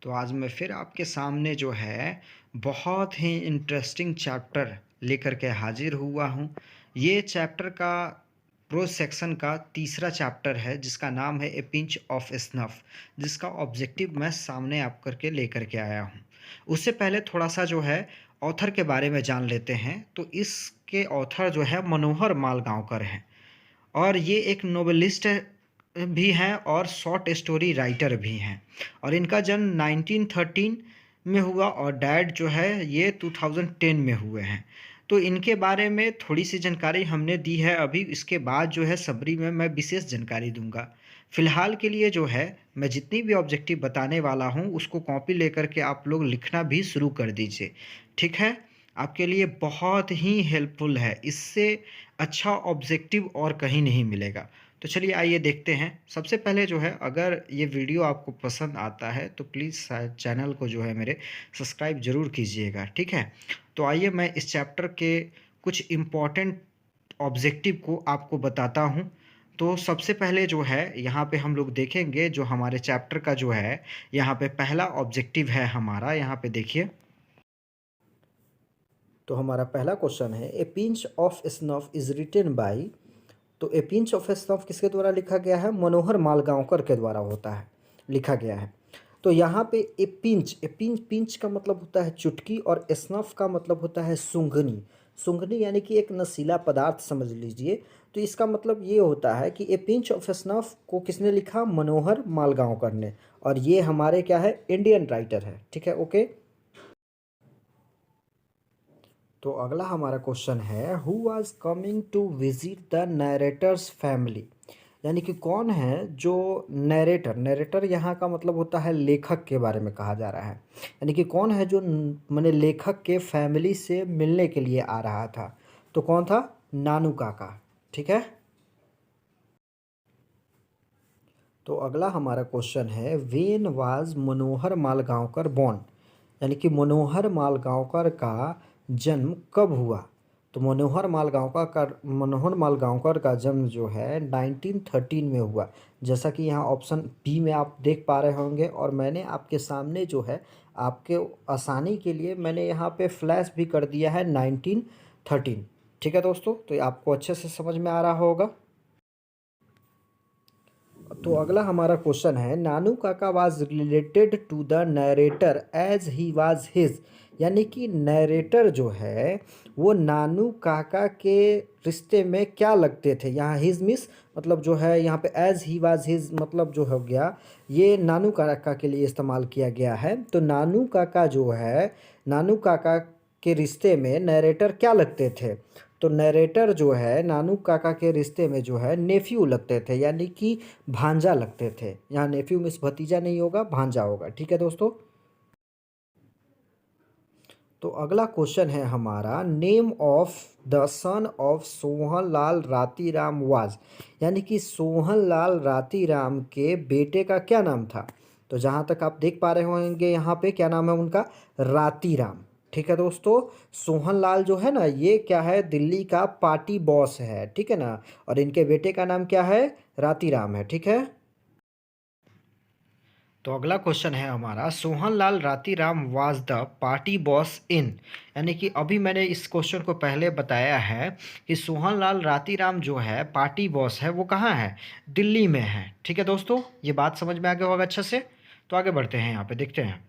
तो आज मैं फिर आपके सामने जो है बहुत ही इंटरेस्टिंग चैप्टर लेकर के हाजिर हुआ हूँ। ये चैप्टर का प्रोज सेक्शन का तीसरा चैप्टर है जिसका नाम है ए पिंच ऑफ स्नफ, जिसका ऑब्जेक्टिव मैं सामने आप करके लेकर के आया हूँ। उससे पहले थोड़ा सा जो है ऑथर के बारे में जान लेते हैं। तो इसके ऑथर जो है मनोहर मालगांवकर हैं और ये एक नोवेलिस्ट भी हैं और शॉर्ट स्टोरी राइटर भी हैं। और इनका जन्म 1913 में हुआ और डैड जो है ये 2010 में हुए हैं। तो इनके बारे में थोड़ी सी जानकारी हमने दी है। अभी इसके बाद जो है सबरी में मैं विशेष जानकारी दूंगा। फिलहाल के लिए जो है मैं जितनी भी ऑब्जेक्टिव बताने वाला हूँ उसको कॉपी लेकर के आप लोग लिखना भी शुरू कर दीजिए। ठीक है, आपके लिए बहुत ही हेल्पफुल है। इससे अच्छा ऑब्जेक्टिव और कहीं नहीं मिलेगा। तो चलिए आइए देखते हैं। सबसे पहले जो है अगर ये वीडियो आपको पसंद आता है तो प्लीज़ चैनल को जो है मेरे सब्सक्राइब ज़रूर कीजिएगा। ठीक है, तो आइए मैं इस चैप्टर के कुछ इम्पॉर्टेंट ऑब्जेक्टिव को आपको बताता हूँ। तो सबसे पहले जो है यहाँ पे हम लोग देखेंगे जो हमारे चैप्टर का जो है यहाँ पे पहला ऑब्जेक्टिव है हमारा। यहाँ पे देखिए, तो हमारा पहला क्वेश्चन है a pinch of snuff is written by. तो ए पिंच ऑफ स्नफ किसके द्वारा लिखा गया है? मनोहर मालगांवकर के द्वारा होता है, लिखा गया है। तो यहाँ पे ए पिंच पिंच का मतलब होता है चुटकी और स्नफ का मतलब होता है सूंघनी। सूंघनी यानी कि एक नशीला पदार्थ समझ लीजिए। तो इसका मतलब ये होता है कि ए पिंच ऑफ स्नफ को किसने लिखा? मनोहर मालगांवकर ने। और ये हमारे क्या है? इंडियन राइटर है। ठीक है, ओके। तो अगला हमारा क्वेश्चन है who was coming to visit the narrator's family. यानी कि कौन है जो नरेटर, नरेटर यहाँ का मतलब होता है लेखक के बारे में कहा जा रहा है। यानी कि कौन है जो माने लेखक के फैमिली से मिलने के लिए आ रहा था। तो कौन था? नानू काका। ठीक है, तो अगला हमारा क्वेश्चन है when was Manohar Malgaonkar born. यानी कि मनोहर मालगांवकर का जन्म कब हुआ? तो मनोहर मालगांवकर का जन्म जो है 1913 में हुआ। जैसा कि यहाँ ऑप्शन बी में आप देख पा रहे होंगे। और मैंने आपके सामने जो है आपके आसानी के लिए मैंने यहाँ पे फ्लैश भी कर दिया है 1913। ठीक है दोस्तों, तो ये आपको अच्छे से समझ में आ रहा होगा। तो अगला हमारा क्वेश्चन है Nanu Kaka was related to the narrator as he was his. यानी कि नरेटर जो है वो नानू काका के रिश्ते में क्या लगते थे? यहाँ हिज मिस मतलब जो है यहाँ पे एज ही वाज हिज मतलब जो हो गया ये नानू काका के लिए इस्तेमाल किया गया है। तो नानू काका जो है नानू काका के रिश्ते में नरेटर क्या लगते थे? तो नरेटर जो है नानू काका के रिश्ते में जो है नेफ्यू लगते थे, यानी कि भांजा लगते थे। यहाँ नेफ्यू मीन्स भतीजा नहीं होगा, भांजा होगा। ठीक है दोस्तों, तो अगला क्वेश्चन है हमारा name of the son of Sohan Lal Ratiram was. यानी कि सोहन लाल रातीराम के बेटे का क्या नाम था? तो जहाँ तक आप देख पा रहे होंगे यहाँ पे क्या नाम है उनका? रातीराम। ठीक है दोस्तों, सोहन लाल जो है ना ये क्या है? दिल्ली का पार्टी बॉस है। ठीक है ना, और इनके बेटे का नाम क्या है? रातीराम है। ठीक है, तो अगला क्वेश्चन है हमारा Sohanlal Ratiram was the party boss in. यानी कि अभी मैंने इस क्वेश्चन को पहले बताया है कि सोहनलाल रातीराम जो है पार्टी बॉस है वो कहाँ है? दिल्ली में है। ठीक है दोस्तों, ये बात समझ में आ गया होगा अच्छे से। तो आगे बढ़ते हैं, यहाँ पे देखते हैं।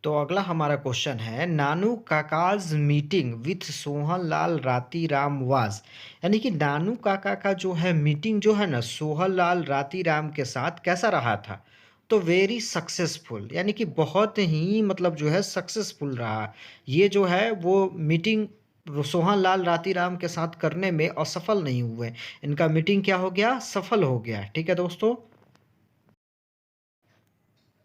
तो अगला हमारा क्वेश्चन है नानू काकाज meeting with Sohanlal Ratiram was. यानी कि नानू काका का जो है मीटिंग जो है ना सोहनलाल रातीराम के साथ कैसा रहा था? तो वेरी सक्सेसफुल, यानी कि बहुत ही मतलब जो है सक्सेसफुल रहा। ये जो है वो मीटिंग सोहनलाल रातीराम के साथ करने में असफल नहीं हुए। इनका मीटिंग क्या हो गया? सफल हो गया। ठीक है दोस्तों,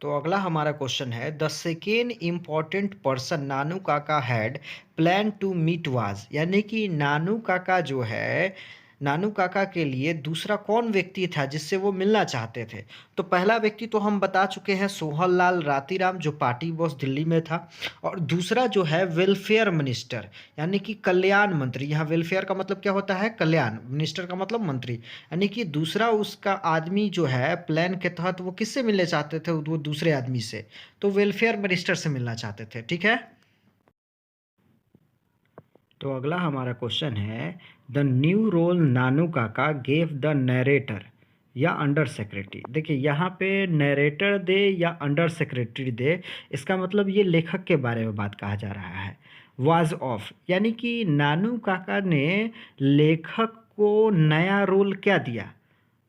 तो अगला हमारा क्वेश्चन है the second important person Nanu Kaka had plan to meet was. यानी कि नानू काका जो है नानू काका के लिए दूसरा कौन व्यक्ति था जिससे वो मिलना चाहते थे? तो पहला व्यक्ति तो हम बता चुके हैं सोहनलाल रातीराम जो पार्टी बॉस दिल्ली में था, और दूसरा जो है वेलफेयर मिनिस्टर यानी कि कल्याण मंत्री। यहाँ वेलफेयर का मतलब क्या होता है? कल्याण। मिनिस्टर का मतलब मंत्री। यानी कि दूसरा उसका आदमी जो है प्लान के तहत वो किससे मिलने चाहते थे? वो दूसरे आदमी से, तो वेलफेयर मिनिस्टर से मिलना चाहते थे। ठीक है। तो अगला हमारा क्वेश्चन है, द न्यू रोल नानू काका गेव द नरेटर या अंडर सेक्रेटरी। देखिए यहाँ पे नरेटर दे या अंडर सेक्रेटरी दे, इसका मतलब ये लेखक के बारे में बात कहा जा रहा है। वाज ऑफ यानी कि नानू काका ने लेखक को नया रोल क्या दिया?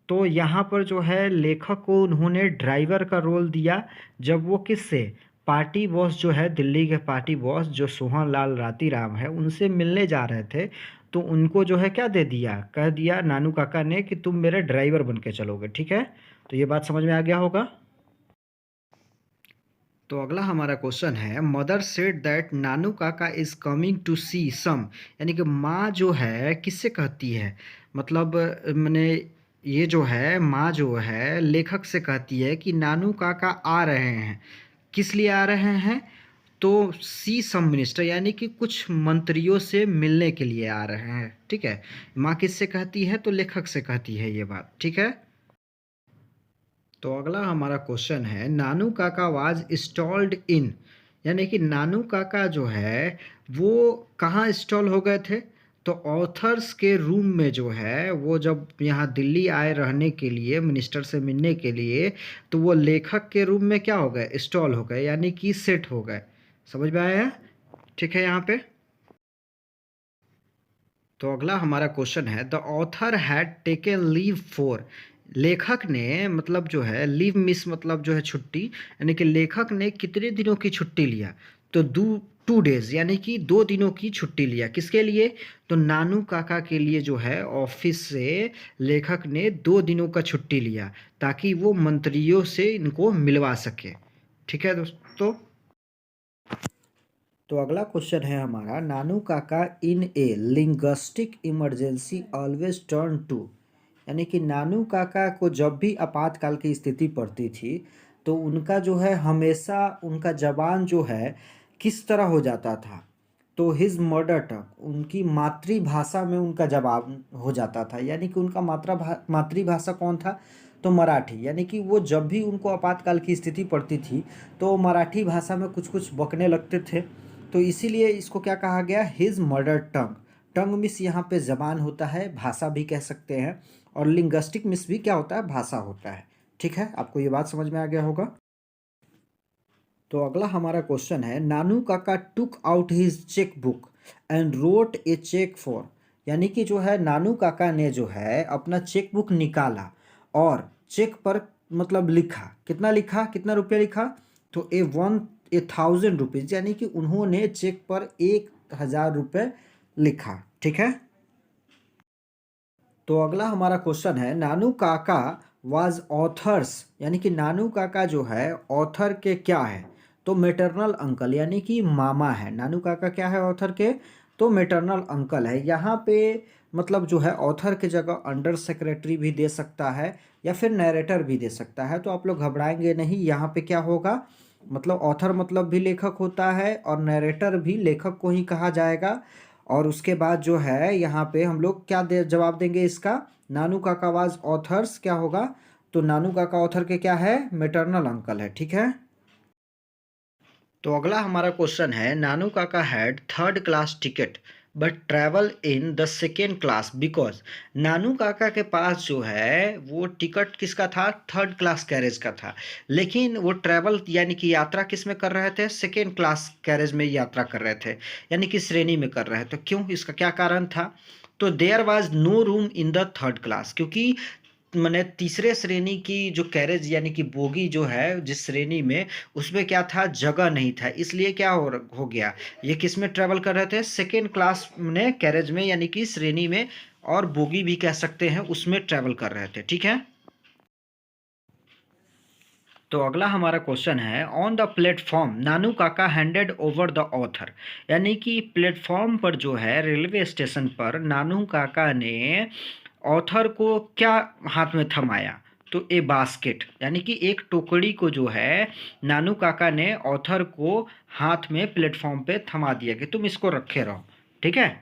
तो यहाँ पर जो है लेखक को उन्होंने ड्राइवर का रोल दिया, जब वो किससे, पार्टी बॉस जो है दिल्ली के पार्टी बॉस जो सोहनलाल रातीराम है उनसे मिलने जा रहे थे, तो उनको जो है क्या दे दिया, कह दिया नानू काका ने कि तुम मेरे ड्राइवर बन के चलोगे। ठीक है, तो ये बात समझ में आ गया होगा। तो अगला हमारा क्वेश्चन है, मदर सेड दैट नानू काका इज कमिंग टू सी सम। यानी कि माँ जो है किससे कहती है, मतलब मैंने ये जो है माँ जो है लेखक से कहती है कि नानू काका आ रहे हैं। किस लिए आ रहे हैं? तो सी सम मिनिस्टर यानी कि कुछ मंत्रियों से मिलने के लिए आ रहे हैं। ठीक है, माँ किससे कहती है? तो लेखक से कहती है ये बात। ठीक है। तो अगला हमारा क्वेश्चन है, Nanu Kaka was installed in. यानी कि नानू काका जो है वो कहाँ इंस्टॉल हो गए थे? तो ऑथर्स के रूम में जो है, वो जब यहाँ दिल्ली आए रहने के लिए मिनिस्टर से मिलने के लिए, तो वो लेखक के रूम में क्या हो गए? इंस्टॉल हो गए, यानी कि सेट हो गए। समझ में आया है? ठीक है यहाँ पे। तो अगला हमारा क्वेश्चन है, the author had taken leave for. लेखक ने मतलब जो है लीव मिस मतलब जो है छुट्टी, यानी कि लेखक ने कितने दिनों की छुट्टी लिया? तो 2 डेज यानी कि 2 दिनों की छुट्टी लिया। किसके लिए? तो नानू काका के लिए जो है ऑफिस से लेखक ने 2 दिनों का छुट्टी लिया, ताकि वो मंत्रियों से इनको मिलवा सके। ठीक है दोस्तों। तो अगला क्वेश्चन है हमारा, Nanu Kaka in a linguistic emergency always turn to. यानी कि नानू काका को जब भी आपातकाल की स्थिति पड़ती थी, तो उनका जो है हमेशा उनका जबान जो है किस तरह हो जाता था? तो हिज मदर टंग, उनकी मातृभाषा में उनका जवाब हो जाता था। यानी कि उनका मातृभाषा कौन था? तो मराठी। यानी कि वो जब भी उनको आपातकाल की स्थिति पड़ती थी तो मराठी भाषा में कुछ कुछ बकने लगते थे, तो इसीलिए इसको क्या कहा गया? His mother tongue. टंग मिस यहाँ पे जबान होता है, भाषा भी कह सकते हैं, और लिंग्विस्टिक मिस भी क्या होता है? भाषा होता है। ठीक है, आपको ये बात समझ में आ गया होगा। तो अगला हमारा क्वेश्चन है, Nanu Kaka took out his cheque book and wrote a cheque for. यानी कि जो है नानू काका ने जो है अपना चेक बुक निकाला और चेक पर मतलब लिखा। कितना लिखा? कितना रुपया लिखा? तो 1,000 रुपीज़, यानी कि उन्होंने चेक पर 1,000 रुपये लिखा। ठीक है। तो अगला हमारा क्वेश्चन है, नानू काका वाज ऑथर्स। यानी कि नानू काका जो है ऑथर के क्या है? तो मेटरनल अंकल, यानी कि मामा है। नानू काका क्या है ऑथर के? तो मेटरनल अंकल है। यहाँ पे मतलब जो है ऑथर की जगह अंडर सेक्रेटरी भी दे सकता है या फिर नरेटर भी दे सकता है, तो आप लोग घबराएंगे नहीं। यहाँ पे क्या होगा, मतलब ऑथर मतलब भी लेखक होता है और नरेटर भी लेखक को ही कहा जाएगा। और उसके बाद जो है यहाँ पे हम लोग क्या जवाब देंगे इसका? नानू काका वाज ऑथर्स क्या होगा? तो नानू काका ऑथर के क्या है? मेटरनल अंकल है। ठीक है। तो अगला हमारा क्वेश्चन है, Nanu Kaka had third class ticket but travel in the second class because. Nanu Kaka के पास जो है वो टिकट किसका था? थर्ड क्लास कैरेज का था, लेकिन वो ट्रैवल यानी कि यात्रा किस में कर रहे थे? सेकेंड क्लास कैरेज में यात्रा कर रहे थे, यानी कि श्रेणी में कर रहे थे। क्यों? इसका क्या कारण था? तो there was no room in the third class, क्योंकि मैंने तीसरे श्रेणी की जो कैरेज यानी कि बोगी जो है जिस श्रेणी में, उसमें क्या था? जगह नहीं था। इसलिए क्या हो गया, ये किस में ट्रेवल कर रहे थे? सेकेंड क्लास में कैरेज में, यानी कि श्रेणी में, और बोगी भी कह सकते हैं, उसमें ट्रेवल कर रहे थे। ठीक है। तो अगला हमारा क्वेश्चन है, ऑन द प्लेटफॉर्म नानू काका हैंडेड ओवर द ऑथर, यानी कि प्लेटफॉर्म पर जो है रेलवे स्टेशन पर नानू काका ने ऑथर को क्या हाथ में थमाया? तो ए बास्केट, यानी कि एक टोकरी को जो है नानू काका ने ऑथर को हाथ में प्लेटफॉर्म पे थमा दिया कि तुम इसको रखे रहो। ठीक है।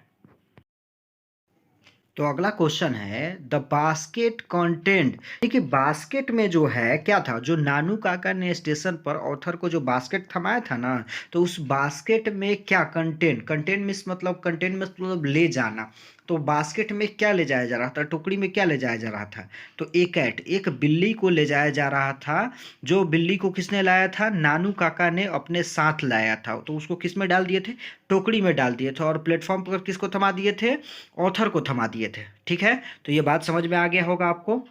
तो अगला क्वेश्चन है, द बास्केट कंटेंट, देखिए बास्केट में जो है क्या था, जो नानू काका ने स्टेशन पर ऑथर को जो बास्केट थमाया था ना, तो उस बास्केट में क्या कंटेंट, कंटेंट मीन्स मतलब कंटेंट में मतलब ले जाना, तो बास्केट में क्या ले जाया जा रहा था, टोकरी में क्या ले जाया जा रहा था? तो एक कैट, एक बिल्ली को ले जाया जा रहा था। जो बिल्ली को किसने लाया था? नानू काका ने अपने साथ लाया था। तो उसको किस में डाल दिए थे? टोकरी में डाल दिए थे। और प्लेटफॉर्म पर किसको थमा दिए थे? ऑथर को थमा दिए थे। ठीक है, तो ये बात समझ में आ गया होगा आपको।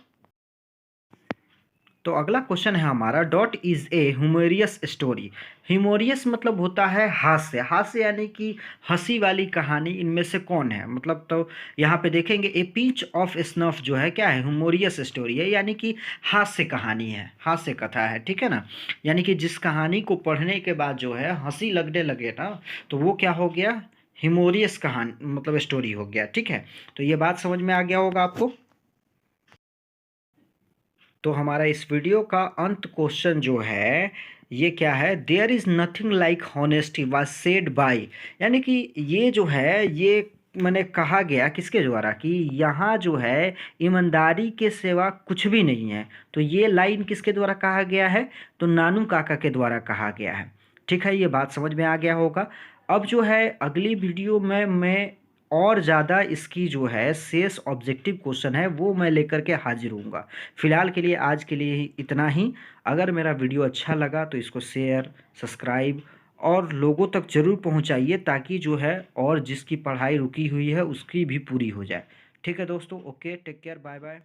तो अगला क्वेश्चन है हमारा, डॉट इज ए ह्यूमोरियस स्टोरी। ह्यूमोरियस मतलब होता है हास्य, हास्य यानी कि हंसी वाली कहानी। इनमें से कौन है, मतलब तो यहाँ पे देखेंगे, ए पिंच ऑफ स्नफ जो है क्या है? ह्यूमोरियस स्टोरी है, यानी कि हास्य कहानी है, हास्य कथा है। ठीक है ना, यानी कि जिस कहानी को पढ़ने के बाद जो है हंसी लगने लगे ना, तो वो क्या हो गया? ह्यूमोरियस कहानी मतलब स्टोरी हो गया। ठीक है, तो ये बात समझ में आ गया होगा आपको। तो हमारा इस वीडियो का अंत क्वेश्चन जो है ये क्या है, there is nothing like honesty was said by, यानी कि ये जो है ये मैंने कहा गया किसके द्वारा कि यहाँ जो है ईमानदारी के सिवा कुछ भी नहीं है। तो ये लाइन किसके द्वारा कहा गया है? तो नानू काका के द्वारा कहा गया है। ठीक है, ये बात समझ में आ गया होगा। अब जो है अगली वीडियो में मैं और ज़्यादा इसकी जो है शेष ऑब्जेक्टिव क्वेश्चन है वो मैं लेकर के हाजिर हूँगा। फ़िलहाल के लिए आज के लिए इतना ही। अगर मेरा वीडियो अच्छा लगा तो इसको शेयर, सब्सक्राइब और लोगों तक ज़रूर पहुँचाइए, ताकि जो है और जिसकी पढ़ाई रुकी हुई है उसकी भी पूरी हो जाए। ठीक है दोस्तों, okay, take care, bye bye.